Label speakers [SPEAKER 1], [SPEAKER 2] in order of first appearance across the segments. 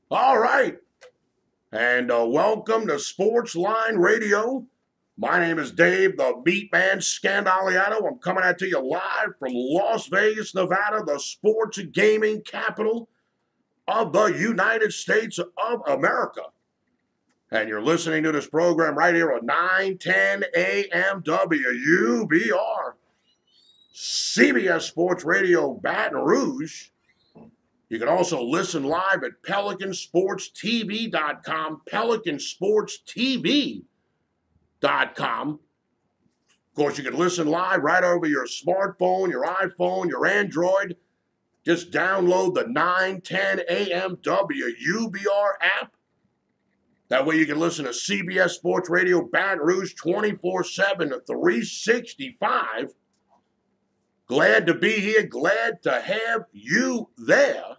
[SPEAKER 1] All right, and welcome to Sportsline Radio. My name is Dave, the MeatMan Scandaliato. I'm coming at you live from Las Vegas, Nevada, the sports gaming capital of the United States of America. And you're listening to this program right here on 910 AM WUBR CBS Sports Radio, Baton Rouge. You can also listen live at PelicanSportsTV.com, PelicanSportsTV.com. Of course, you can listen live right over your smartphone, your iPhone, your Android. Just download the 910 AM WUBR app. That way you can listen to CBS Sports Radio Baton Rouge 24/7, 365. Glad to be here. Glad to have you there.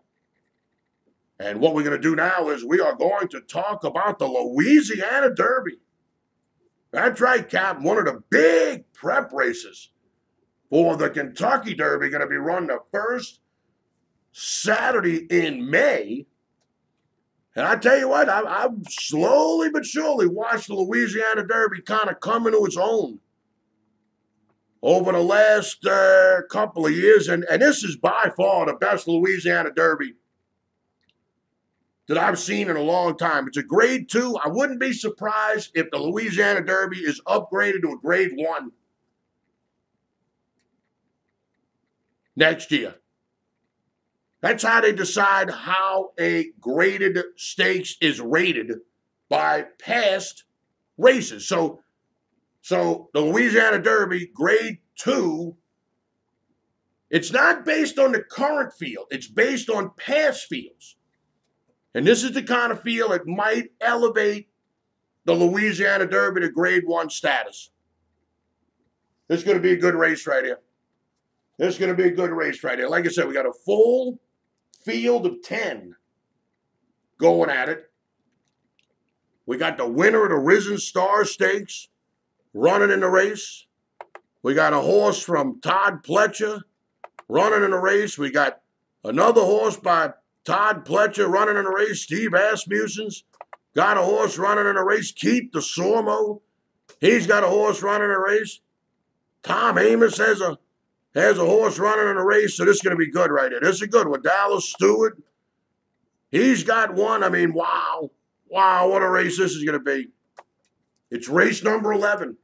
[SPEAKER 1] And what we're going to do now is we are going to talk about the Louisiana Derby. That's right, Cap. One of the big prep races for the Kentucky Derby, going to be run the first Saturday in May. And I tell you what, I've slowly but surely watched the Louisiana Derby kind of come into its own over the last couple of years. And this is by far the best Louisiana Derby that I've seen in a long time. It's a Grade II. I wouldn't be surprised if the Louisiana Derby is upgraded to a Grade I next year. That's how they decide how a graded stakes is rated by past races. So the Louisiana Derby, Grade II, it's not based on the current field. It's based on past fields. And this is the kind of field that might elevate the Louisiana Derby to Grade I status. This is going to be a good race right here. This is going to be a good race right here. Like I said, we got a full field of 10 going at it. We got the winner of the Risen Star Stakes running in the race. We got a horse from Todd Pletcher running in the race. We got another horse by Todd Pletcher running in the race. Steve Asmussen's got a horse running in the race. Keith DeSormo, he's got a horse running in the race. Tom Amos has a horse running in the race, so this is going to be good right here. This is a good one. Dallas Stewart, he's got one. I mean, wow, what a race this is going to be. It's race number 11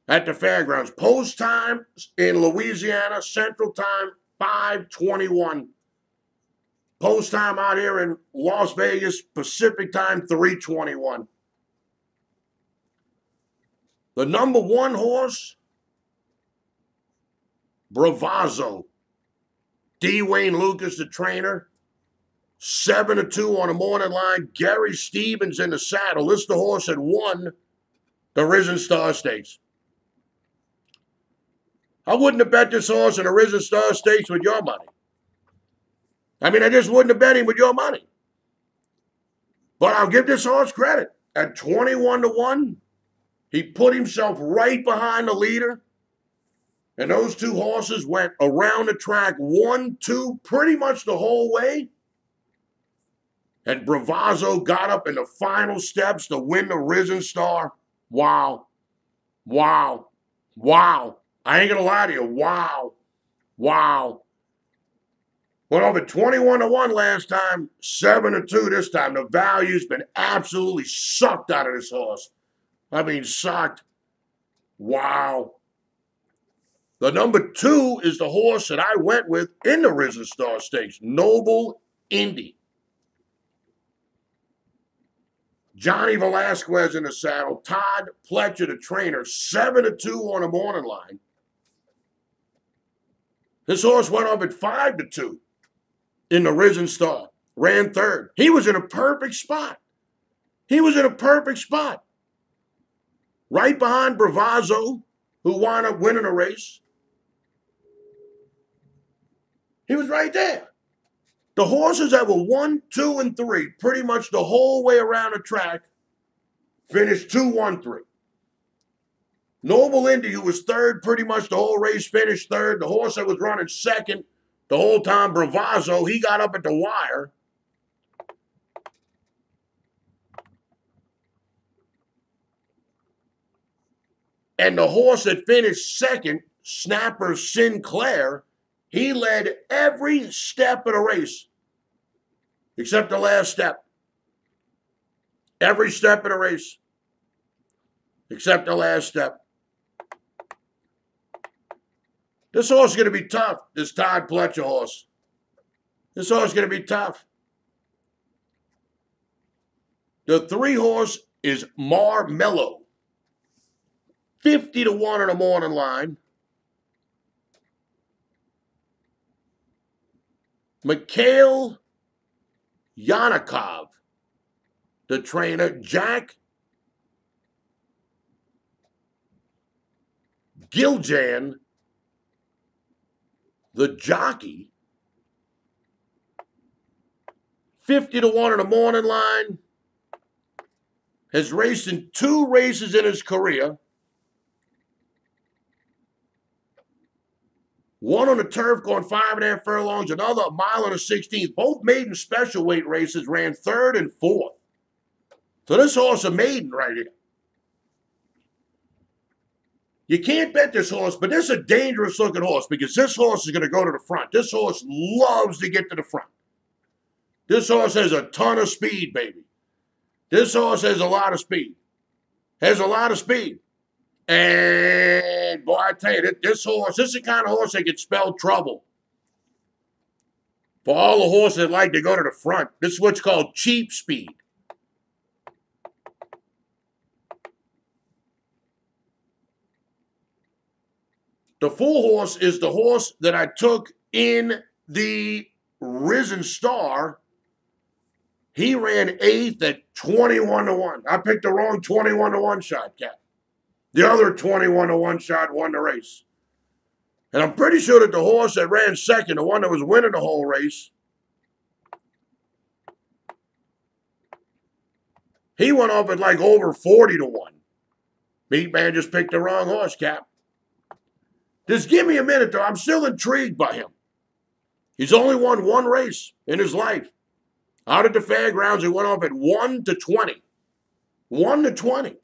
[SPEAKER 1] at the fairgrounds. Post time in Louisiana, Central Time, 5:21. Post time out here in Las Vegas, Pacific Time, 3:21. The number 1 horse, Bravazzo. D. Wayne Lucas, the trainer. 7-2 on the morning line. Gary Stevens in the saddle. This is the horse that won the Risen Star Stakes. I wouldn't have bet this horse in the Risen Star Stakes with your money. I mean, I just wouldn't have bet him with your money. But I'll give this horse credit. At 21-1, he put himself right behind the leader. And those two horses went around the track 1-2 pretty much the whole way. And Bravazzo got up in the final steps to win the Risen Star. Wow. I ain't going to lie to you. Wow. Went over 21-1 last time, 7-2 this time. The value's been absolutely sucked out of this horse. I mean, sucked. Wow. The number 2 is the horse that I went with in the Risen Star Stakes, Noble Indy. Johnny Velasquez in the saddle, Todd Pletcher, the trainer, 7-2 on the morning line. This horse went up at 5-2 in the Risen Star, ran third. He was in a perfect spot. Right behind Bravazzo, who wound up winning a race. He was right there. The horses that were 1, 2, and 3 pretty much the whole way around the track finished 2, 1, 3. Noble Indy, who was third pretty much the whole race, finished third. The horse that was running second the whole time, Bravazzo, he got up at the wire. And the horse that finished second, Snapper Sinclair, he led every step of the race except the last step. Every step of the race except the last step. This horse is going to be tough, this Todd Pletcher horse. This horse is going to be tough. The 3 horse is Marmello. 50 to 1 on the morning line. Mikhail Yanikov, the trainer. Jack Giljan, the jockey. 50 to 1 on the morning line. Has raced in 2 races in his career. One on the turf going 5.5 furlongs, another a mile and a 16th. Both maiden special weight races, ran 3rd and 4th. So this horse a maiden right here. You can't bet this horse, but this is a dangerous looking horse because this horse is going to go to the front. This horse loves to get to the front. This horse has a ton of speed, baby. This horse has a lot of speed. Has a lot of speed. And, boy, I tell you, this horse, this is the kind of horse that can spell trouble. For all the horses that like to go to the front, this is what's called cheap speed. The 4 horse is the horse that I took in the Risen Star. He ran 8th at 21 to 1. I picked the wrong 21 to 1 shot, Cap. The other 21 to 1 shot won the race. And I'm pretty sure that the horse that ran second, the one that was winning the whole race, he went off at like over 40 to 1. MeatMan just picked the wrong horse, Cap. Just give me a minute, though. I'm still intrigued by him. He's only won 1 race in his life. Out at the fairgrounds, he went off at 1 to 20. 1 to 20.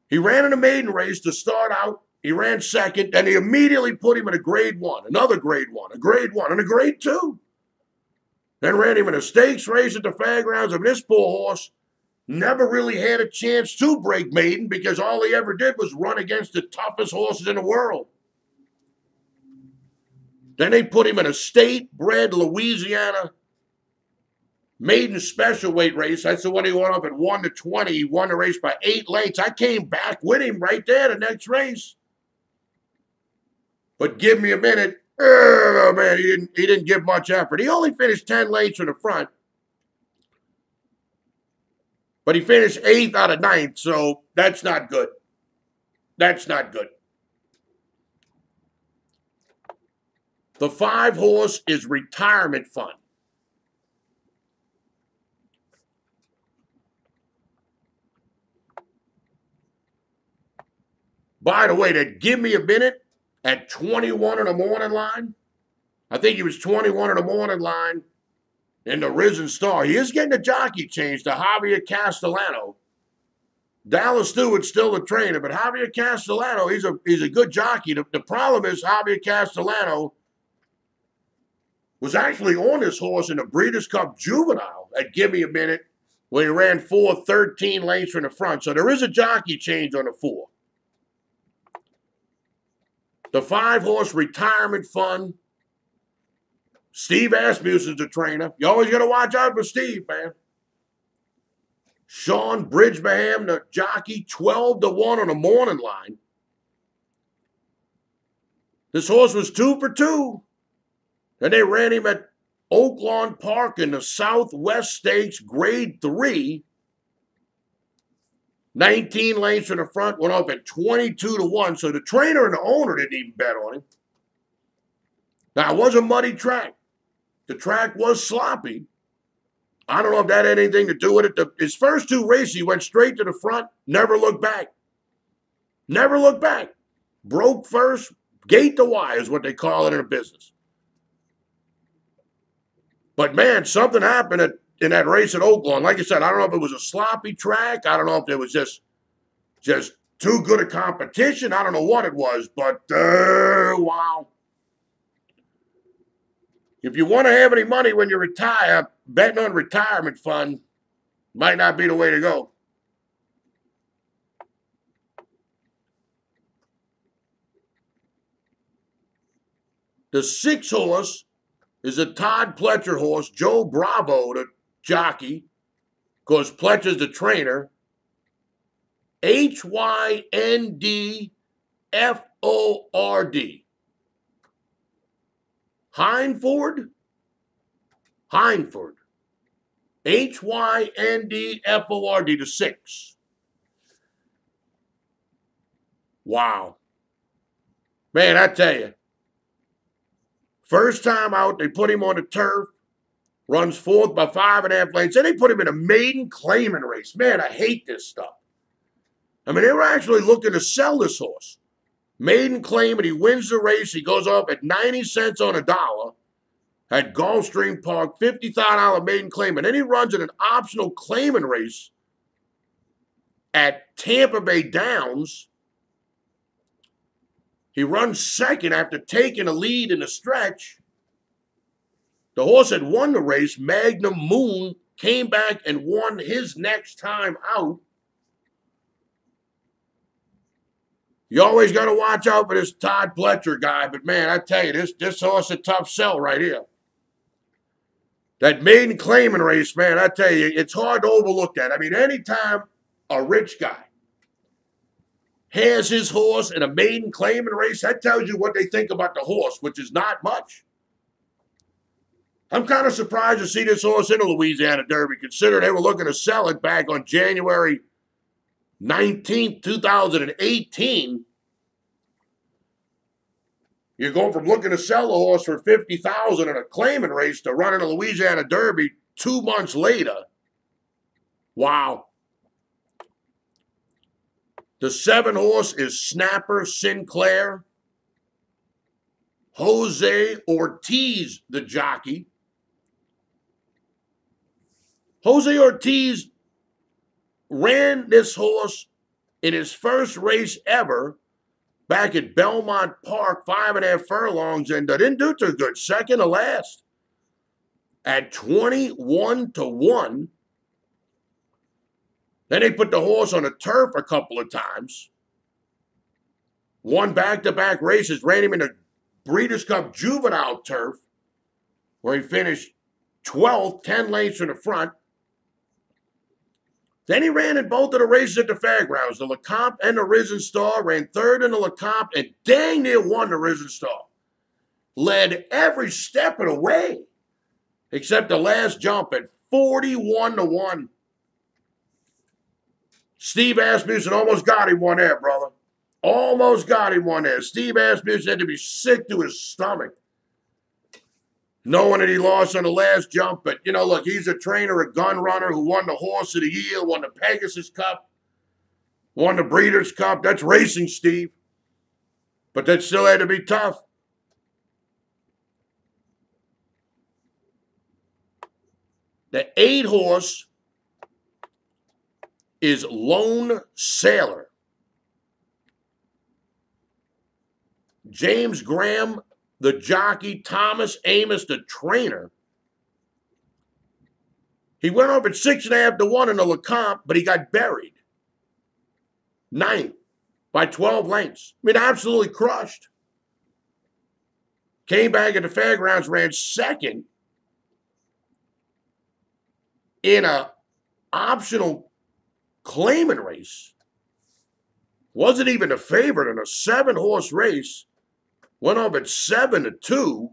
[SPEAKER 1] He ran in a maiden race to start out. He ran second, and he immediately put him in a grade 1, another grade 1, a grade 1, and a grade 2. Then ran him in a stakes race at the fairgrounds. And this poor horse never really had a chance to break maiden because all he ever did was run against the toughest horses in the world. Then they put him in a state-bred Louisiana maiden special weight race. That's the one he went up at 1 to 20. He won the race by 8 lengths. I came back with him right there the next race. But give me a minute. Oh, man, he didn't give much effort. He only finished 10 lengths from the front. But he finished 8th out of 9th, so that's not good. That's not good. The 5 horse is Retirement Fund. By the way, that give me a minute at 21 on the morning line. I think he was 21 on the morning line in the Risen Star. He is getting a jockey change to Javier Castellano. Dallas Stewart's still the trainer, but Javier Castellano, he's a good jockey. The problem is Javier Castellano was actually on this horse in the Breeders' Cup Juvenile at Give Me a Minute when he ran 4-13 lengths from the front. So there is a jockey change on the 4. The 5 horse Retirement Fund. Steve Asmussen's the trainer. You always got to watch out for Steve, man. Sean Bridgebaham, the jockey, 12 to 1 on the morning line. This horse was 2 for 2. And they ran him at Oaklawn Park in the Southwest Stakes, grade 3. 19 lengths from the front, went up at 22 to 1. So the trainer and the owner didn't even bet on him. Now, it was a muddy track. The track was sloppy. I don't know if that had anything to do with it. His first 2 races, he went straight to the front, never looked back. Never looked back. Broke first, gate the wire is what they call it in the business. But, man, something happened in that race at Oaklawn. Like I said, I don't know if it was a sloppy track. I don't know if it was just too good a competition. I don't know what it was, but wow. If you want to have any money when you retire, betting on retirement fund might not be the way to go. The 6 horse is a Todd Pletcher horse, Joe Bravo, the jockey, because Pletcher's the trainer. HYNDFORD. Hindford? Hindford. HYNDFORD, the 6. Wow. Man, I tell you. First time out, they put him on the turf, runs 4th by 5.5 lengths. Then they put him in a maiden claiming race. Man, I hate this stuff. I mean, they were actually looking to sell this horse. Maiden claiming, he wins the race. He goes up at 90 cents on a dollar at Gulfstream Park, $50,000 maiden claim. And then he runs in an optional claiming race at Tampa Bay Downs. He runs second after taking a lead in the stretch. The horse had won the race. Magnum Moon came back and won his next time out. You always got to watch out for this Todd Pletcher guy. But, man, I tell you, this horse is a tough sell right here. That maiden claiming race, man, I tell you, it's hard to overlook that. I mean, anytime a rich guy has his horse in a maiden claiming race, that tells you what they think about the horse, which is not much. I'm kind of surprised to see this horse in the Louisiana Derby, considering they were looking to sell it back on January 19th, 2018. You're going from looking to sell the horse for $50,000 in a claiming race to running a Louisiana Derby 2 months later. Wow. The 7 horse is Snapper Sinclair. Jose Ortiz, the jockey. Jose Ortiz ran this horse in his first race ever back at Belmont Park, 5.5 furlongs, and didn't do too good. Second to last at 21-1. Then they put the horse on the turf a couple of times. Won back-to-back races, ran him in the Breeders' Cup Juvenile turf, where he finished 12th, 10 lengths from the front. Then he ran in both of the races at the fairgrounds, the LeCompte and the Risen Star, ran third in the LeCompte, and dang near won the Risen Star. Led every step of the way, except the last jump at 41-1. Steve Asmussen almost got him one there, brother. Almost got him one there. Steve Asmussen had to be sick to his stomach, knowing that he lost on the last jump. But, you know, look, he's a trainer, a gun runner who won the Horse of the Year, won the Pegasus Cup, won the Breeders' Cup. That's racing, Steve. But that still had to be tough. The 8 horse is Lone Sailor. James Graham, the jockey, Thomas Amos, the trainer. He went off at 6.5-1 in the LeCompte, but he got buried. 9th by 12 lengths. I mean, absolutely crushed. Came back at the fairgrounds, ran second in a optional claiming race. Wasn't even a favorite in a 7-horse race. Went off at 7-2.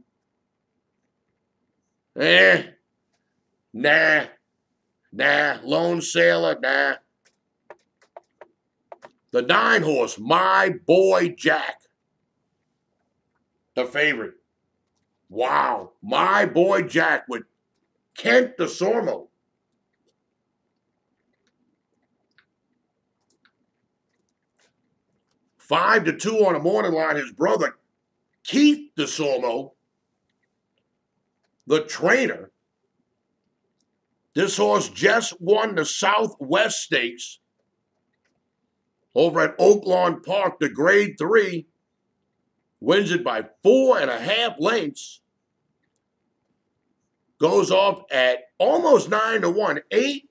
[SPEAKER 1] Nah. Lone Sailor, nah. The 9 horse, My Boy Jack. The favorite. Wow. My Boy Jack with Kent DeSormo. Five to 2 on the morning line. His brother, Keith DeSormo, the trainer. This horse just won the Southwest Stakes over at Oaklawn Park, the Grade III, wins it by 4.5 lengths. Goes off at almost 9-1,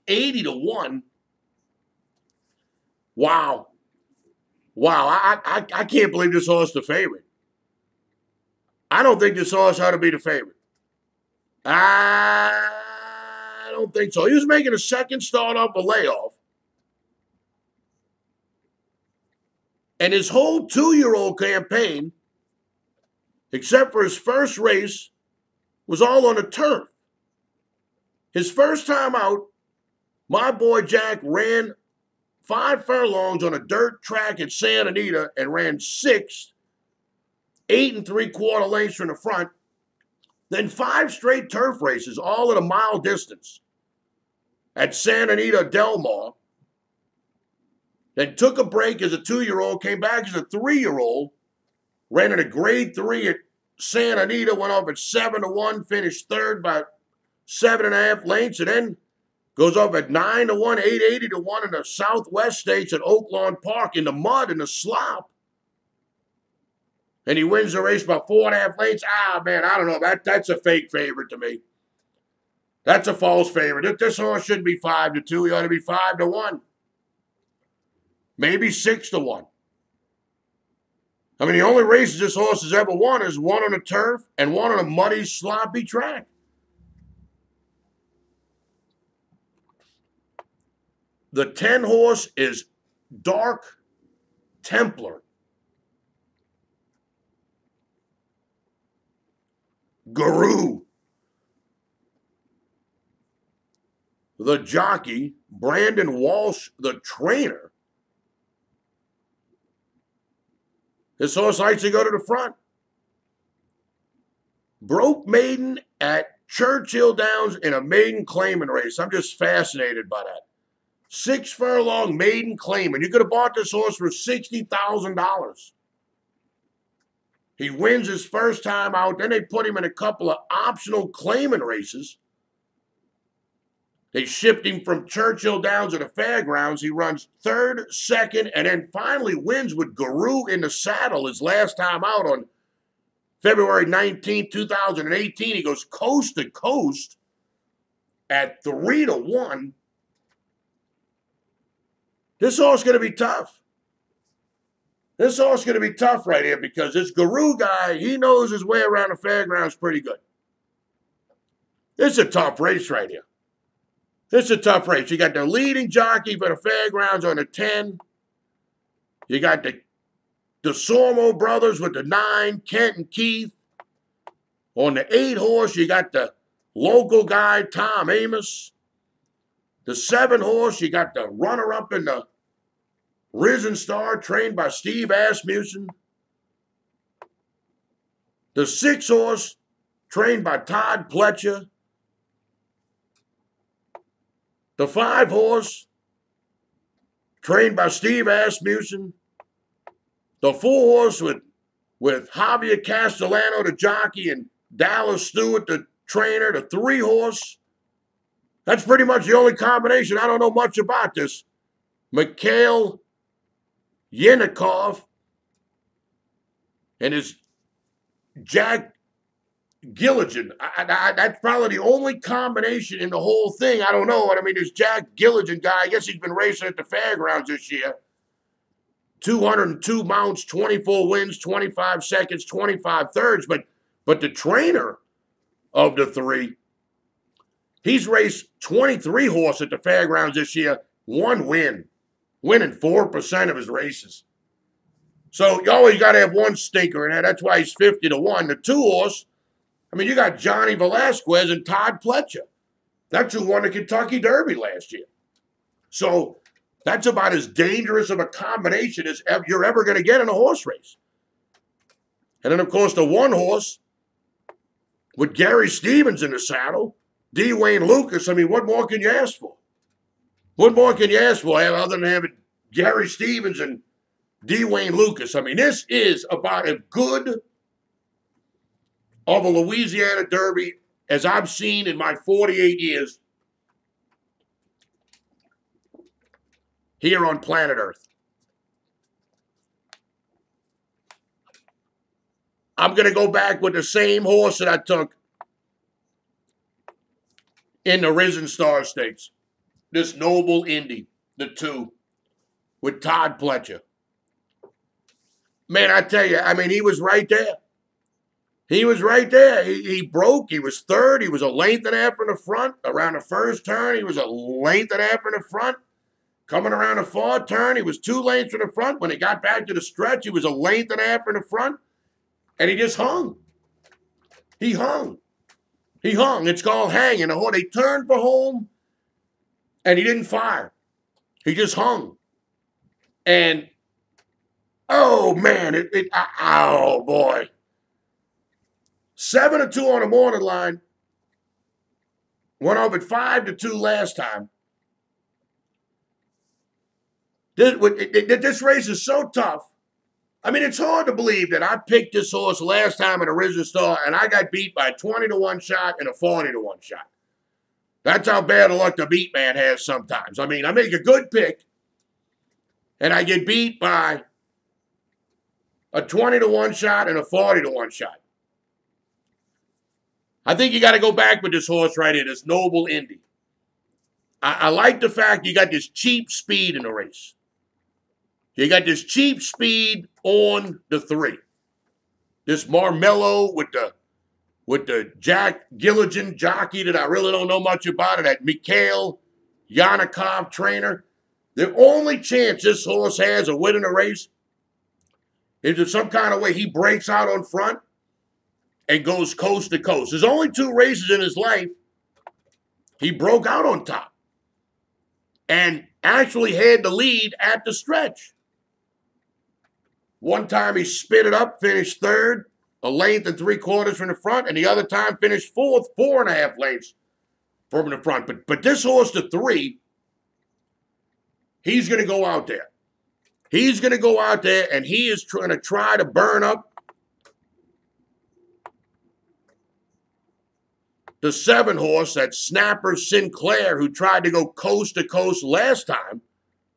[SPEAKER 1] 880-1. Wow. I can't believe this horse is the favorite. I don't think this horse ought to be the favorite. I don't think so. He was making a second start off a layoff. And his whole 2-year-old campaign, except for his first race, was all on the turf. His first time out, my boy Jack ran 5 furlongs on a dirt track at Santa Anita and ran 6, 8 3/4 lengths from the front. Then 5 straight turf races, all at a mile distance at Santa Anita Del Mar. Then took a break as a 2-year-old, came back as a 3-year-old, ran in a Grade III at Santa Anita, went off at 7-1, finished third by 7.5 lengths, and then goes off at 9-1, 880-1 in the Southwest States at Oaklawn Park in the mud, in the slop. And he wins the race by 4.5 lengths. Ah, man, I don't know. That's a fake favorite to me. That's a false favorite. This horse shouldn't be 5-2. He ought to be 5-1. Maybe 6-1. I mean, the only races this horse has ever won is one on a turf and one on a muddy, sloppy track. The 10 horse is Dark Templar. Guru. The jockey, Brandon Walsh, the trainer. This horse likes to go to the front. Broke maiden at Churchill Downs in a maiden claiming race. I'm just fascinated by that. 6 furlong maiden claiming. You could have bought this horse for $60,000. He wins his first time out. Then they put him in a couple of optional claiming races. They shipped him from Churchill Downs to the fairgrounds. He runs third, second, and then finally wins with Guru in the saddle his last time out on February 19, 2018. He goes coast to coast at 3-1. This horse is going to be tough. This horse is going to be tough right here because this Guru guy, he knows his way around the fairgrounds pretty good. This is a tough race right here. This is a tough race. You got the leading jockey for the fairgrounds on the 10. You got the Sormo brothers with the 9, Kent and Keith. On the 8 horse, you got the local guy, Tom Amos. The 7 horse, you got the runner-up in the Risen Star, trained by Steve Asmussen. The 6 horse, trained by Todd Pletcher. The 5 horse, trained by Steve Asmussen. The 4 horse with Javier Castellano, the jockey, and Dallas Stewart, the trainer. The 3 horse, that's pretty much the only combination. I don't know much about this. Mikhail Yenikov and his Jack Gilligan. That's probably the only combination in the whole thing. I don't know. I mean, this Jack Gilligan guy, I guess he's been racing at the fairgrounds this year. 202 mounts, 24 wins, 25 seconds, 25 thirds. But the trainer of the 3, he's raced 23 horse at the fairgrounds this year, 1 win, winning 4% of his races. So you always got to have one stinker in there. That's why he's 50-1. The 2 horse, I mean, you got Johnny Velasquez and Todd Pletcher. That's who won the Kentucky Derby last year. So that's about as dangerous of a combination as you're ever going to get in a horse race. And then, of course, the 1 horse with Gary Stevens in the saddle, D. Wayne Lucas. I mean, what more can you ask for? What more can you ask for other than having Gary Stevens and D. Wayne Lucas? I mean, this is about as good of a Louisiana Derby as I've seen in my 48 years here on planet Earth. I'm going to go back with the same horse that I took in the Risen Star Stakes. This Noble Indy, the 2, with Todd Pletcher. Man, I tell you, I mean, he was right there. He was right there. He broke. He was third. He was a length and a half in the front. Around the first turn, he was a length and a half in the front. Coming around the fourth turn, he was 2 lengths in the front. When he got back to the stretch, he was a length and a half in the front. And he just hung. He hung. He hung. It's called hanging. They turned for home, and he didn't fire. He just hung. And, oh, man, oh, boy. 7-2 on the morning line. Went over 5-2 last time. This race is so tough. I mean, it's hard to believe that I picked this horse last time in a Risen Star and I got beat by a 20-1 shot and a 40-1 shot. That's how bad of luck the MeatMan has sometimes. I mean, I make a good pick and I get beat by a 20-1 shot and a 40-1 shot. I think you got to go back with this horse right here, this Noble Indy. I like the fact you got this cheap speed in the race. You got this cheap speed on the 3. This Marmello with the Jack Gilligan jockey that I really don't know much about, that Mikhail Yanikov trainer. The only chance this horse has of winning a race is if some kind of way he breaks out on front and goes coast to coast. There's only 2 races in his life he broke out on top and actually had the lead at the stretch. One time he spit it up, finished 3rd, a length and 3/4 from the front, and the other time finished 4th, 4.5 lengths from the front. But this horse, the 3, he's going to go out there. He's going to go out there, and he is going to try to burn up the 7 horse, that Snapper Sinclair, who tried to go coast to coast last time,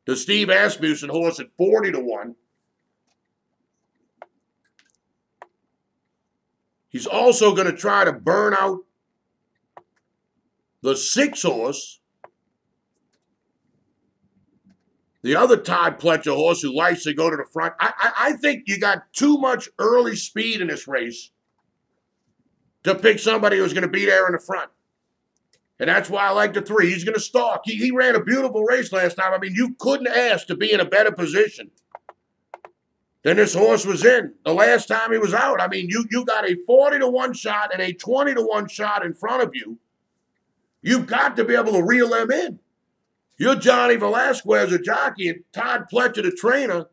[SPEAKER 1] the Steve Asmussen horse at 40-1. He's also going to try to burn out the 6 horse, the other Todd Pletcher horse who likes to go to the front. I think you got too much early speed in this race to pick somebody who's going to be there in the front. And that's why I like the 3. He's going to stalk. He ran a beautiful race last time. I mean, you couldn't ask to be in a better position than this horse was in the last time he was out. I mean, you got a 40-1 shot and a 20-1 shot in front of you. You've got to be able to reel them in. You're Johnny Velasquez, a jockey, and Todd Pletcher, the trainer.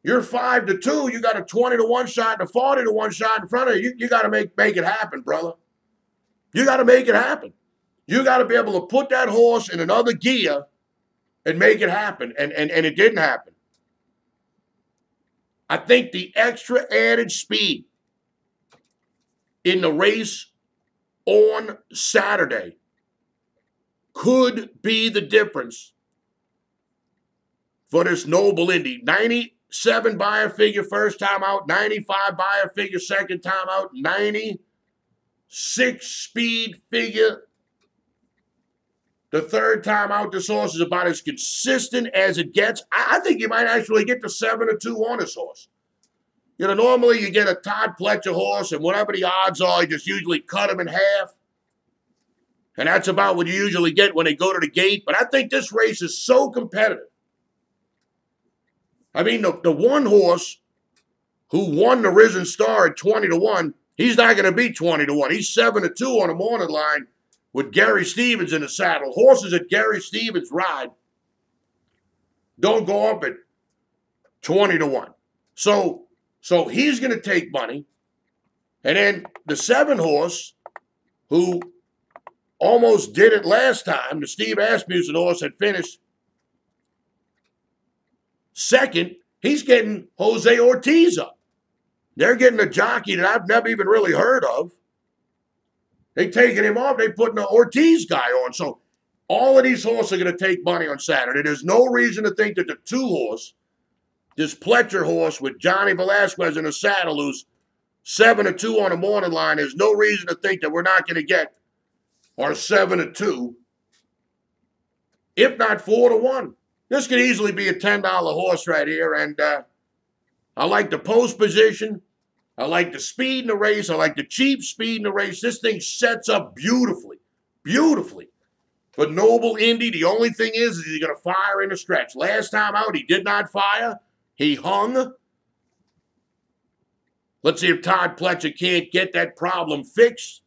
[SPEAKER 1] You're 5-2. You got a 20-1 shot and a 40-1 shot in front of you. You got to make it happen, brother. You got to make it happen. You got to be able to put that horse in another gear and make it happen. And it didn't happen. I think the extra added speed in the race on Saturday could be the difference for this Noble Indy. 97 buyer figure first time out, 95 buyer figure second time out, 96 speed figure the third time out. This horse is about as consistent as it gets. I think you might actually get the 7-2 on this horse. You know, normally you get a Todd Pletcher horse, and whatever the odds are, you just usually cut him in half. And that's about what you usually get when they go to the gate. But I think this race is so competitive. I mean, the one horse who won the Risen Star at 20-1, he's not going to be 20-1. He's 7-2 on the morning line with Gary Stevens in the saddle. Horses that Gary Stevens ride don't go up at 20-1. So he's going to take money. And then the 7 horse who almost did it last time, the Steve Asmussen horse, had finished second. He's getting Jose Ortiz up. They're getting a jockey that I've never even really heard of. They taking him off. They putting an Ortiz guy on. So all of these horses are going to take money on Saturday. There's no reason to think that the 2 horse this Pletcher horse with Johnny Velasquez in the saddle, who's 7-2 on the morning line. There's no reason to think that we're not going to get our 7-2, if not 4-1. This could easily be a $10 horse right here, and I like the post position. I like the speed in the race. I like the cheap speed in the race. This thing sets up beautifully, beautifully. For Noble Indy, the only thing is he's going to fire in the stretch. Last time out, he did not fire. He hung. Let's see if Todd Pletcher can't get that problem fixed.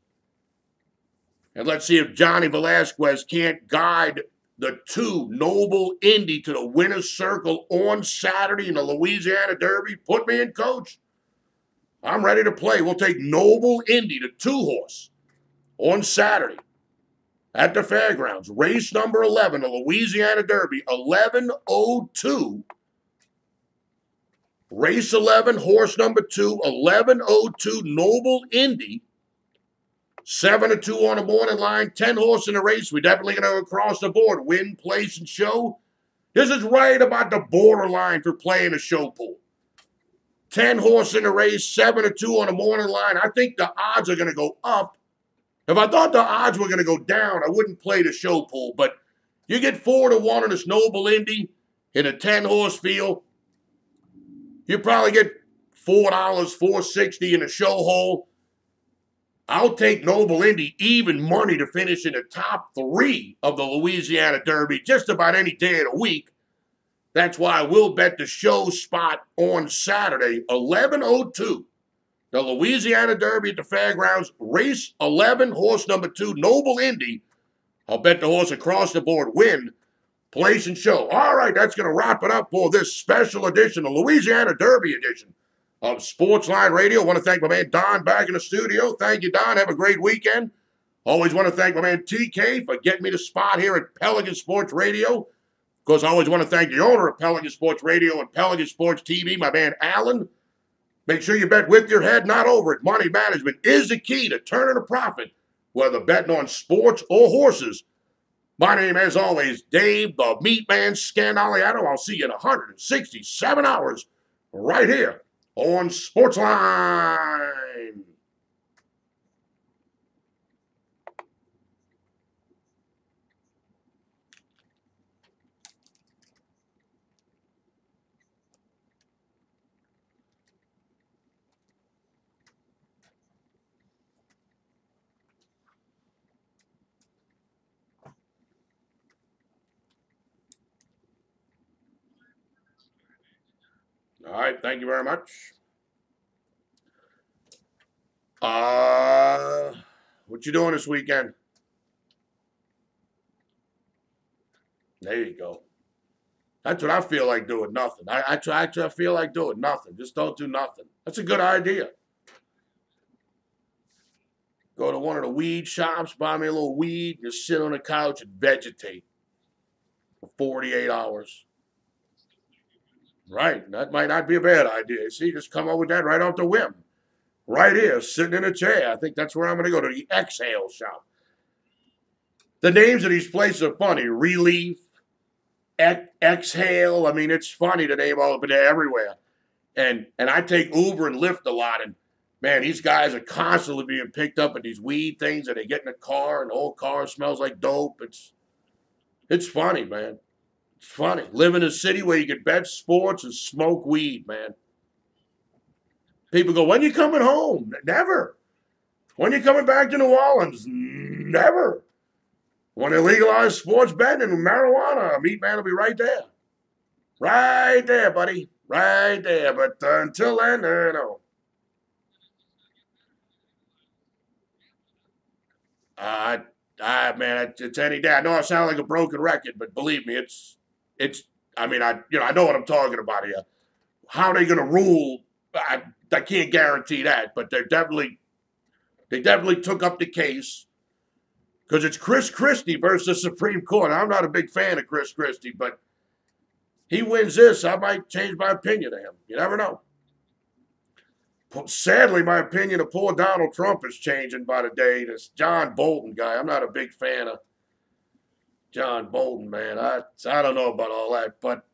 [SPEAKER 1] And let's see if Johnny Velasquez can't guide the 2 Noble Indy to the winner's circle on Saturday in the Louisiana Derby. Put me in, coach. I'm ready to play. We'll take Noble Indy, the 2-horse, on Saturday at the fairgrounds. Race number 11, the Louisiana Derby, 11:02. Race 11, horse number 2, 11:02, Noble Indy. 7-2 on the morning line, 10 horse in the race. We're definitely going to go across the board. Win, place, and show. This is right about the borderline for playing a show pool. 10 horse in the race, 7-2 on the morning line. I think the odds are going to go up. If I thought the odds were going to go down, I wouldn't play the show pool. But you get 4-1 on this Noble Indy in a 10 horse field. You probably get $4, $4.60 in a show hole. I'll take Noble Indy even money to finish in the top 3 of the Louisiana Derby just about any day of the week. That's why I will bet the show spot on Saturday, 11:02. The Louisiana Derby at the fairgrounds, race 11, horse number 2, Noble Indy. I'll bet the horse across the board, win, place, and show. All right, that's going to wrap it up for this special edition, the Louisiana Derby edition of Sportsline Radio. I want to thank my man Don back in the studio. Thank you, Don. Have a great weekend. Always want to thank my man TK for getting me the spot here at Pelican Sports Radio. Of course, I always want to thank the owner of Pelican Sports Radio and Pelican Sports TV, my man Alan. Make sure you bet with your head, not over it. Money management is the key to turning a profit, whether betting on sports or horses. My name, as always, Dave, the MeatMan Scandaliato. I'll see you in 167 hours right here on Sportsline. All right, thank you very much. What you doing this weekend? There you go. That's what I feel like doing, nothing. I feel like doing nothing. Just don't do nothing. That's a good idea. Go to one of the weed shops, buy me a little weed, just sit on the couch and vegetate for 48 hours. Right, that might not be a bad idea. See, just come up with that right off the whim. Right here, sitting in a chair. I think that's where I'm going to go, to the Exhale shop. The names of these places are funny. Relief, Exhale. I mean, it's funny to name all, but they're everywhere. And I take Uber and Lyft a lot, and man, these guys are constantly being picked up at these weed things, and they get in a car, and the whole car smells like dope. It's funny, man. It's funny. Live in a city where you can bet sports and smoke weed, man. People go, when you coming home? Never. When you coming back to New Orleans? Never. When they legalize sports betting and marijuana, MeatMan will be right there. Right there, buddy. Right there. But until then, no. Man, it's any day. I know I sound like a broken record, but believe me, I know what I'm talking about here. How are they going to rule? I can't guarantee that, but they definitely took up the case, because it's Chris Christie versus the Supreme Court. I'm not a big fan of Chris Christie, but he wins this, I might change my opinion of him. You never know. Sadly, my opinion of poor Donald Trump is changing by the day. This John Bolton guy, I'm not a big fan of John Bolton, man. I don't know about all that, but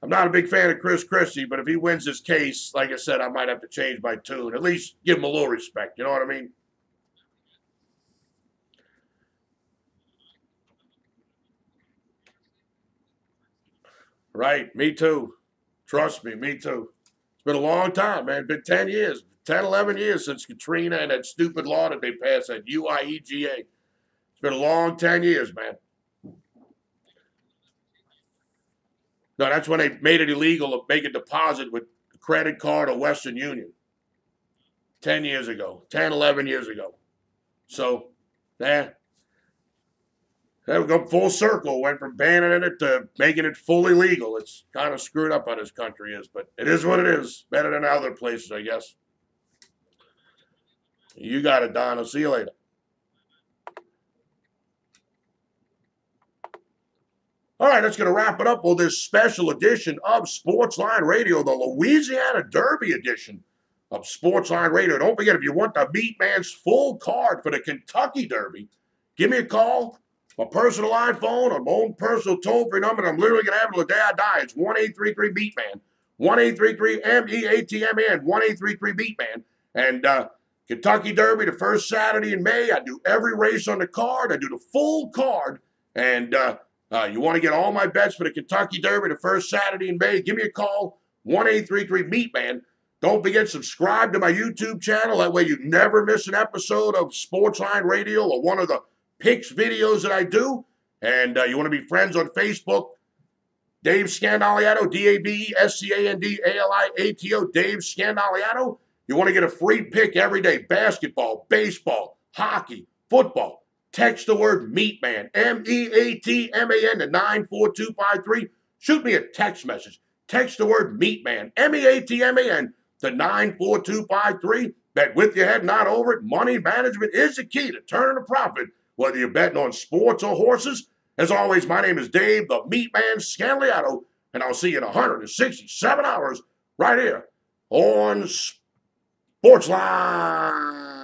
[SPEAKER 1] I'm not a big fan of Chris Christie, but if he wins this case, like I said, I might have to change my tune. At least give him a little respect. You know what I mean? Right. Me too. Trust me. Me too. It's been a long time, man. It's been 10 years, 10, 11 years since Katrina and that stupid law that they passed, that UIEGA. It's been a long 10 years, man. No, that's when they made it illegal to make a deposit with a credit card or Western Union. 10 years ago, 10, 11 years ago. So, yeah, we go full circle. Went from banning it to making it fully legal. It's kind of screwed up how this country is, but it is what it is. Better than other places, I guess. You got it, Don. I'll see you later. All right, that's going to wrap it up with this special edition of Sportsline Radio, the Louisiana Derby edition of Sportsline Radio. Don't forget, if you want the MeatMan's full card for the Kentucky Derby, give me a call. My personal iPhone or my own personal toll-free number that I'm literally going to have until the day I die. It's 1-833-MeatMan, 1-833-MEATMAN, 1-833-MeatMan. And Kentucky Derby, the first Saturday in May. I do every race on the card. I do the full card. And you want to get all my bets for the Kentucky Derby, the first Saturday in May, give me a call, 1-833-MeatMan. Don't forget, subscribe to my YouTube channel. That way you never miss an episode of Sportsline Radio or one of the picks videos that I do. And you want to be friends on Facebook, Dave Scandaliato, DAVESCANDALIATO, Dave Scandaliato. You want to get a free pick every day, basketball, baseball, hockey, football. Text the word MeatMan, MEATMAN to 94253. Shoot me a text message. Text the word MeatMan, MEATMAN to 94253. Bet with your head, not over it. Money management is the key to turning a profit, whether you're betting on sports or horses. As always, my name is Dave, the MeatMan Scandaliato, and I'll see you in 167 hours right here on Sportsline.